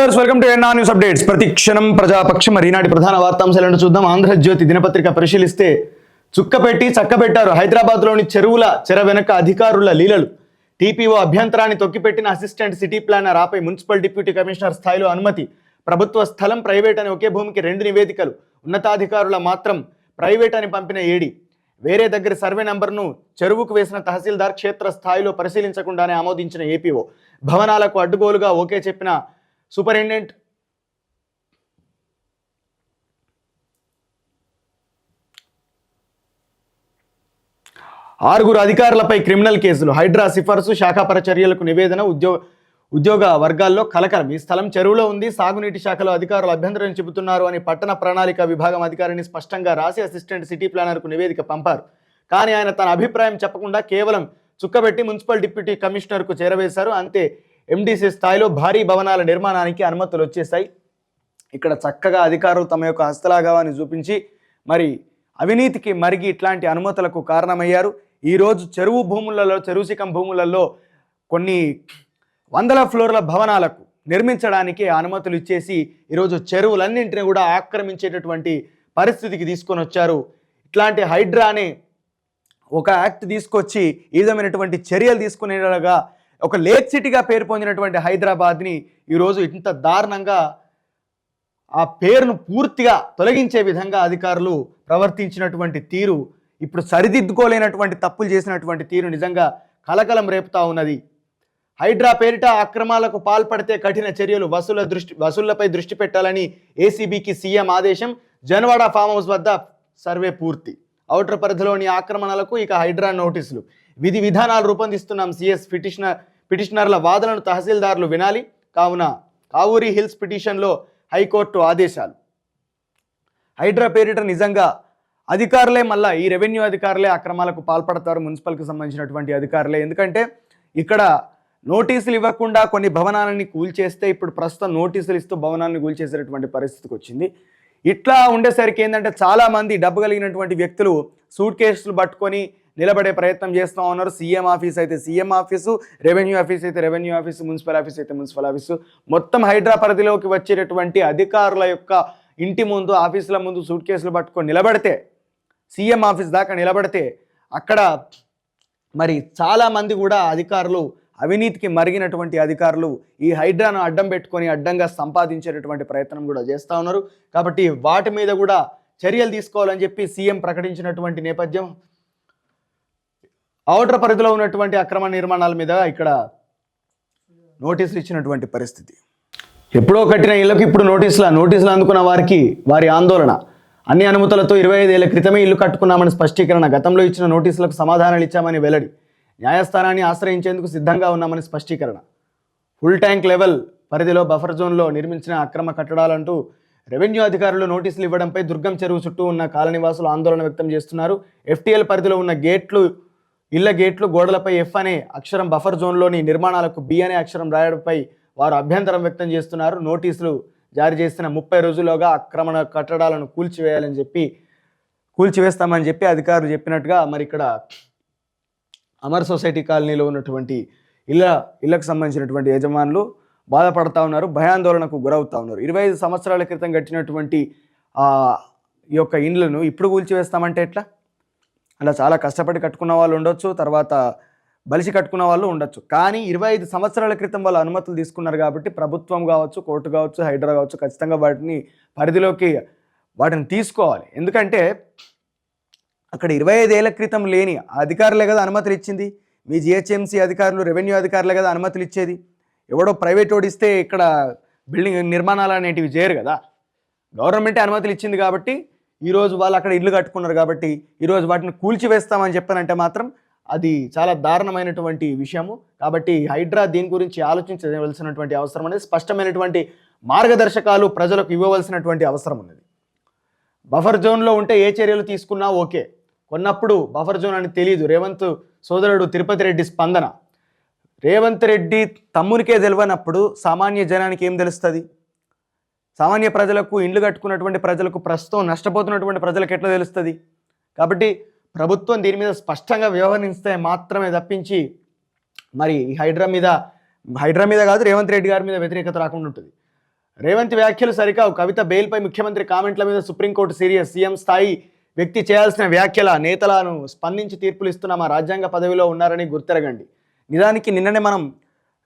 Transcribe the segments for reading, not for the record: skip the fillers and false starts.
Viewers, welcome to NR news updates. ప్రతిక్షణం ప్రజాపక్షం. ఈనాటి ప్రధాన వార్తాంశాలను చూద్దాం. ఆంధ్రజ్యోతి దినపత్రిక పరిశీలిస్తే చుక్కపెట్టి చక్కబెట్టారు. హైదరాబాద్లోని చెరువుల చెర వెనక అధికారుల లీలలు. టీపీఓ అభ్యంతరాన్ని తొక్కిపెట్టిన అసిస్టెంట్ సిటీ ప్లానర్, ఆపై మున్సిపల్ డిప్యూటీ కమిషనర్ స్థాయిలో అనుమతి. ప్రభుత్వ స్థలం ప్రైవేట్ అని ఒకే భూమికి 2 నివేదికలు. ఉన్నతాధికారుల మాత్రం ప్రైవేట్ అని పంపిన ఏడీ. వేరే దగ్గర సర్వే నంబర్ను చెరువుకు వేసిన తహసీల్దార్ క్షేత్ర స్థాయిలో పరిశీలించకుండానే ఆమోదించిన ఏపీఓ. భవనాలకు అడ్డుగోలుగా ఓకే చెప్పిన సూపరింటెండెంట్. ఆరుగురు అధికారులపై క్రిమినల్ కేసులు. హైడ్రా సిఫార్సు, శాఖాపర చర్యలకు నివేదన. ఉద్యోగ వర్గాల్లో కలకలం. ఈ స్థలం చెరువులో ఉంది, సాగునీటి శాఖలో అధికారులు అభ్యంతరం చెబుతున్నారు అని పట్టణ ప్రణాళిక విభాగం అధికారిని స్పష్టంగా రాసి అసిస్టెంట్ సిటీ ప్లానర్కు నివేదిక పంపారు. కానీ ఆయన తన అభిప్రాయం చెప్పకుండా కేవలం చుక్కబెట్టి మున్సిపల్ డిప్యూటీ కమిషనర్కు చేరవేశారు. అంతే, ఎండీసీ స్థాయిలో భారీ భవనాల నిర్మాణానికి అనుమతులు వచ్చేసాయి. ఇక్కడ చక్కగా అధికారులు తమ యొక్క హస్తలాఘవాన్ని చూపించి మరి అవినీతికి మరిగి ఇట్లాంటి అనుమతులకు కారణమయ్యారు. ఈరోజు చెరువు భూములలో, చెరువుశిఖం భూములలో కొన్ని వందల ఫ్లోర్ల భవనాలకు నిర్మించడానికి అనుమతులు ఇచ్చేసి ఈరోజు చెరువులన్నింటినీ కూడా ఆక్రమించేటటువంటి పరిస్థితికి తీసుకొని వచ్చారు. ఇట్లాంటి హైడ్రానే ఒక యాక్ట్ తీసుకొచ్చి ఈ విధమైనటువంటి చర్యలు తీసుకునేలాగా ఒక లేక్ సిటీగా పేరు పొందినటువంటి హైదరాబాద్ని ఈరోజు ఇంత దారుణంగా ఆ పేరును పూర్తిగా తొలగించే విధంగా అధికారులు ప్రవర్తించినటువంటి తీరు, ఇప్పుడు సరిదిద్దుకోలేనటువంటి తప్పులు చేసినటువంటి తీరు నిజంగా కలకలం రేపుతా ఉన్నది. హైడ్రా పేరిట అక్రమాలకు పాల్పడితే కఠిన చర్యలు, వసూళ్లపై దృష్టి పెట్టాలని ఏసీబీకి సీఎం ఆదేశం. జనవాడ ఫామ్ హౌస్ వద్ద సర్వే పూర్తి. ఔటర్ పరిధిలోని ఆక్రమణలకు ఇక హైడ్రా నోటీసులు. విధి విధానాలు రూపొందిస్తున్నాం. సిఎస్ పిటిషనర్ల వాదనను తహసీల్దార్లు వినాలి. కావున కావూరి హిల్స్ పిటిషన్లో హైకోర్టు ఆదేశాలు. హైడ్రా పేరిట నిజంగా అధికారులే, మళ్ళా ఈ రెవెన్యూ అధికారులే అక్రమాలకు పాల్పడతారు, మున్సిపల్కి సంబంధించినటువంటి అధికారులే. ఎందుకంటే ఇక్కడ నోటీసులు ఇవ్వకుండా కొన్ని భవనాలని కూల్చేస్తే ఇప్పుడు ప్రస్తుతం నోటీసులు ఇస్తూ భవనాన్ని కూల్చేసేటటువంటి పరిస్థితికి వచ్చింది. ఇట్లా ఉండేసరికి ఏంటంటే చాలామంది డబ్బు కలిగినటువంటి వ్యక్తులు సూట్ కేసులు పట్టుకొని నిలబడే ప్రయత్నం చేస్తూ ఉన్నారు. సీఎం ఆఫీస్ అయితే సీఎం ఆఫీసు, రెవెన్యూ ఆఫీస్ అయితే రెవెన్యూ ఆఫీసు, మున్సిపల్ ఆఫీస్ అయితే మున్సిపల్ ఆఫీసు. మొత్తం హైడ్రా పరిధిలోకి వచ్చేటటువంటి అధికారుల యొక్క ఇంటి ముందు, ఆఫీసుల ముందు సూట్ కేసులు పట్టుకొని నిలబడితే, సీఎం ఆఫీస్ దాకా నిలబడితే అక్కడ మరి చాలామంది కూడా అధికారులు, అవినీతికి మరిగినటువంటి అధికారులు ఈ హైడ్రాను అడ్డం పెట్టుకొని అడ్డంగా సంపాదించేటటువంటి ప్రయత్నం కూడా చేస్తూ ఉన్నారు. కాబట్టి వాటి మీద కూడా చర్యలు తీసుకోవాలని చెప్పి సీఎం ప్రకటించినటువంటి నేపథ్యం, ఔటర్ పరిధిలో ఉన్నటువంటి అక్రమ నిర్మాణాల మీద ఇక్కడ నోటీసులు ఇచ్చినటువంటి పరిస్థితి. ఎప్పుడో కట్టిన ఇళ్లకు ఇప్పుడు నోటీసులు అందుకున్న వారికి వారి ఆందోళన. అన్ని అనుమతులతో 25 ఏళ్ల క్రితమే ఇల్లు కట్టుకున్నామని స్పష్టీకరణ. గతంలో ఇచ్చిన నోటీసులకు సమాధానాలు ఇచ్చామని వెల్లడి. న్యాయస్థానాన్ని ఆశ్రయించేందుకు సిద్ధంగా ఉన్నామని స్పష్టీకరణ. ఫుల్ ట్యాంక్ లెవెల్ పరిధిలో బఫర్ జోన్లో నిర్మించిన అక్రమ కట్టడాలంటూ రెవెన్యూ అధికారులు నోటీసులు ఇవ్వడంపై దుర్గం చెరువు చుట్టూ ఉన్న కాలనీవాసులు ఆందోళన వ్యక్తం చేస్తున్నారు. ఎఫ్టీఎల్ పరిధిలో ఉన్న ఇళ్ల గేట్లు, గోడలపై ఎఫ్ అనే అక్షరం, బఫర్ జోన్లోని నిర్మాణాలకు బి అనే అక్షరం రాయడంపై వారు అభ్యంతరం వ్యక్తం చేస్తున్నారు. నోటీసులు జారీ చేసిన 30 రోజుల్లోగా ఆక్రమణ కట్టడాలను కూల్చివేస్తామని చెప్పి అధికారులు చెప్పినట్టుగా మరి ఇక్కడ అమర్ సొసైటీ కాలనీలో ఉన్నటువంటి ఇళ్లకు సంబంధించినటువంటి యజమానులు బాధపడతా ఉన్నారు, భయాందోళనకు గురవుతా ఉన్నారు. 25 సంవత్సరాల క్రితం కట్టినటువంటి ఈ యొక్క ఇండ్లను ఇప్పుడు కూల్చివేస్తామంటే ఎట్లా? అలా చాలా కష్టపడి కట్టుకున్న వాళ్ళు ఉండొచ్చు, తర్వాత బలిసి కట్టుకున్న వాళ్ళు ఉండొచ్చు. కానీ 25 సంవత్సరాల క్రితం వాళ్ళు అనుమతులు తీసుకున్నారు కాబట్టి ప్రభుత్వం కావచ్చు, కోర్టు కావచ్చు, హైడ్రా కావచ్చు, ఖచ్చితంగా వాటిని పరిధిలోకి తీసుకోవాలి. ఎందుకంటే అక్కడ 25 ఏళ్ల క్రితం లేని అధికారులే కదా అనుమతులు ఇచ్చింది. మీ జిహెచ్ఎంసీ అధికారులు, రెవెన్యూ అధికారులే కదా అనుమతులు ఇచ్చేది. ఎవడో ప్రైవేట్ ఓడిస్తే ఇక్కడ బిల్డింగ్ నిర్మాణాలు అనేటివి చేయరు కదా. గవర్నమెంటే అనుమతులు ఇచ్చింది కాబట్టి ఈరోజు వాళ్ళు అక్కడ ఇల్లు కట్టుకున్నారు కాబట్టి ఈరోజు వాటిని కూల్చివేస్తామని చెప్పానంటే మాత్రం అది చాలా దారుణమైనటువంటి విషయము. కాబట్టి హైడ్రా దీని గురించి ఆలోచించవలసినటువంటి అవసరం అనేది, స్పష్టమైనటువంటి మార్గదర్శకాలు ప్రజలకు ఇవ్వవలసినటువంటి అవసరం ఉన్నది. బఫర్ జోన్లో ఉంటే ఏ చర్యలు తీసుకున్నా ఓకే, కొన్నప్పుడు బఫర్ జోన్ అని తెలియదు. రేవంత్ సోదరుడు తిరుపతి రెడ్డి స్పందన. రేవంత్ రెడ్డి తమ్మునికే తెలియనప్పుడు సామాన్య జనానికి ఏం తెలుస్తుంది? సామాన్య ప్రజలకు, ఇండ్లు కట్టుకున్నటువంటి ప్రజలకు, ప్రస్తుతం నష్టపోతున్నటువంటి ప్రజలకు ఎట్లా తెలుస్తుంది? కాబట్టి ప్రభుత్వం దీని మీద స్పష్టంగా వ్యవహరిస్తే మాత్రమే తప్పించి మరి హైడ్రా మీద కాదు, రేవంత్ రెడ్డి గారి మీద వ్యతిరేకత రాకుండా ఉంటుంది. రేవంత్ వ్యాఖ్యలు సరికావు. కవిత బెయిల్పై ముఖ్యమంత్రి కామెంట్ల మీద సుప్రీంకోర్టు సీరియస్. సీఎం స్థాయి వ్యక్తి చేయాల్సిన వ్యాఖ్యల నేతలను స్పందించి తీర్పులు ఇస్తున్న మా రాజ్యాంగ పదవిలో ఉన్నారని గుర్తెరగండి. నిజానికి నిన్ననే మనం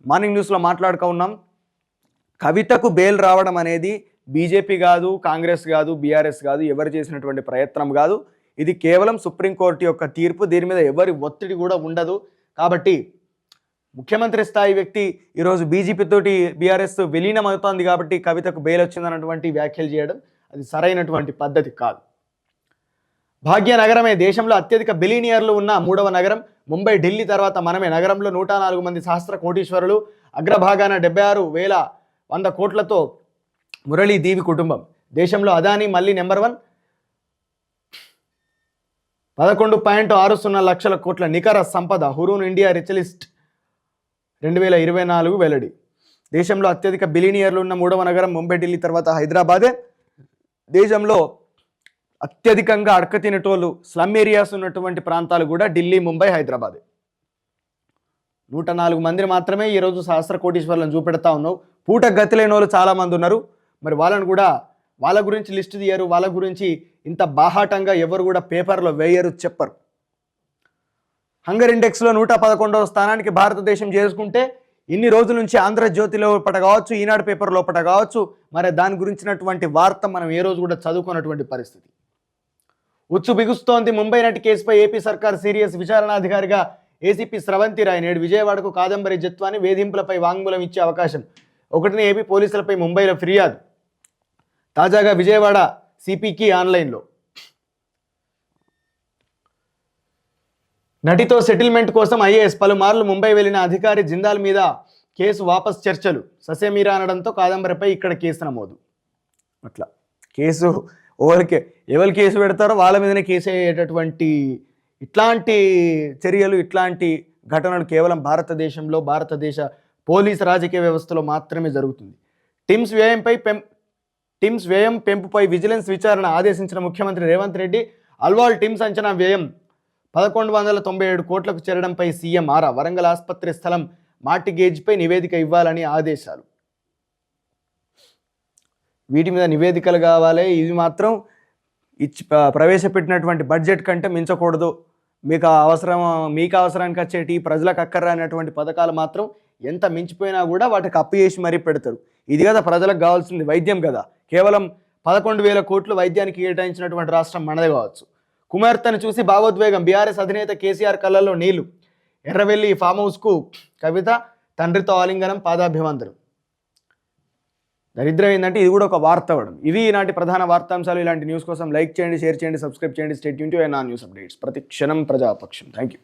మార్నింగ్ న్యూస్లో మాట్లాడుకో ఉన్నాం. కవితకు బెయిల్ రావడం అనేది బీజేపీ కాదు, కాంగ్రెస్ కాదు, బీఆర్ఎస్ కాదు, ఎవరు చేసినటువంటి ప్రయత్నం కాదు. ఇది కేవలం సుప్రీంకోర్టు యొక్క తీర్పు. దీని మీద ఎవరి ఒత్తిడి కూడా ఉండదు. కాబట్టి ముఖ్యమంత్రి స్థాయి వ్యక్తి ఈరోజు బీజేపీ తోటి బీఆర్ఎస్ విలీనం అవుతోంది కాబట్టి కవితకు బెయిల్ వచ్చిందన్నటువంటి వ్యాఖ్యలు చేయడం అది సరైనటువంటి పద్ధతి కాదు. భాగ్యనగరమే దేశంలో అత్యధిక బిలియనియర్లు ఉన్న 3వ నగరం. ముంబై, ఢిల్లీ తర్వాత మనమే. నగరంలో 104 మంది సహస్ర కోటీశ్వరులు. అగ్రభాగాన 76,100 కోట్లతో మురళీ దీవి కుటుంబం. దేశంలో అదానీ మళ్ళీ నెంబర్ 1, 11.60 లక్షల కోట్ల నికర సంపద. హురూన్ ఇండియా రిచ్ లిస్ట్ 2024 వెల్లడి. దేశంలో అత్యధిక బిలియనియర్లు ఉన్న 3వ నగరం ముంబై, ఢిల్లీ తర్వాత హైదరాబాదే. దేశంలో అత్యధికంగా అడకతినేటోళ్ళు స్లమ్ ఏరియాస్ ఉన్నటువంటి ప్రాంతాలు కూడా ఢిల్లీ, ముంబై, హైదరాబాదే. 104 మందిని మాత్రమే ఈరోజు సహస్ర కోటీశ్వర్లను చూపెడతా ఉన్నావు. పూట గతి లేని వాళ్ళు చాలామంది ఉన్నారు. మరి వాళ్ళను కూడా వాళ్ళ గురించి లిస్టు తీయరు. వాళ్ళ గురించి ఇంత బాహాటంగా ఎవరు కూడా పేపర్లో వేయరు, చెప్పరు. హంగర్ ఇండెక్స్లో 111వ స్థానానికి భారతదేశం చేసుకుంటే ఇన్ని రోజుల నుంచి ఆంధ్రజ్యోతి లోపట కావచ్చు, ఈనాడు పేపర్ లోపట కావచ్చు, మరి దాని గురించినటువంటి వార్త మనం ఏ రోజు కూడా చదువుకున్నటువంటి పరిస్థితి. ఉచ్చు బిగుస్తోంది. ముంబై నటి కేసుపై ఏపీ సర్కార్ సీరియస్. విచారణాధికారిగా ఏసీపీ స్రవంతి రాయ్ నేడు విజయవాడకు కాదంబరి జత్వాని వేధింపులపై వాంగ్మూలం ఇచ్చే అవకాశం. 1న ఏపీ పోలీసులపై ముంబైలో ఫిర్యాదు. తాజాగా విజయవాడ సిపికి ఆన్లైన్లో. నటితో సెటిల్మెంట్ కోసం ఐఏఎస్ పలుమార్లు ముంబై వెళ్లిన అధికారి జిందాల్ మీద కేసు వాపస్. చర్చలు ససేమీరా అనడంతో కాదంబరిపై ఇక్కడ కేసు నమోదు. అట్లా కేసు ఎవరు కేసు పెడతారో వాళ్ళ మీదనే కేసు అయ్యేటటువంటి ఇట్లాంటి చర్యలు, ఇట్లాంటి ఘటనలు కేవలం భారతదేశంలో, భారతదేశ పోలీసు రాజకీయ వ్యవస్థలో మాత్రమే జరుగుతుంది. టిమ్స్ వ్యయం పెంపుపై విజిలెన్స్ విచారణ ఆదేశించిన ముఖ్యమంత్రి రేవంత్ రెడ్డి. అల్వాల్ టిమ్స్ అంచనా వ్యయం 1197 కోట్లకు చేరడంపై సీఎం ఆరా. వరంగల్ ఆసుపత్రి స్థలం మార్టిగేజ్పై నివేదిక ఇవ్వాలని ఆదేశాలు. వీటి మీద నివేదికలు కావాలి. ఇవి మాత్రం ప్రవేశపెట్టినటువంటి బడ్జెట్ కంటే మించకూడదు. మీకు అవసరానికి వచ్చేటి ప్రజలకు అక్కర్రా అనేటువంటి పథకాలు మాత్రం ఎంత మించిపోయినా కూడా వాటికి అప్పు చేసి మరీ పెడతారు. ఇది కదా ప్రజలకు కావాల్సింది, వైద్యం కదా. కేవలం 11,000 కోట్లు వైద్యానికి కేటాయించినటువంటి రాష్ట్రం మనదే కావచ్చు. కుమార్తెను చూసి భావోద్వేగం. బీఆర్ఎస్ అధినేత కేసీఆర్ కళ్ళల్లో నీళ్లు. ఎర్రవెల్లి ఫామ్ హౌస్కు కవిత, తండ్రితో ఆలింగనం, పాదాభివందనం. దరిద్రం ఏంటంటే ఇది కూడా ఒక వార్త అవ్వడం. ఇవి ఈనాటి ప్రధాన వార్తాంశాలు. ఇలాంటి న్యూస్ కోసం లైక్ చేయండి, షేర్ చేయండి, సబ్స్క్రైబ్ చేయండి. Stay tune to NR news updates. ప్రతి క్షణం ప్రజాపక్షం. Thank you.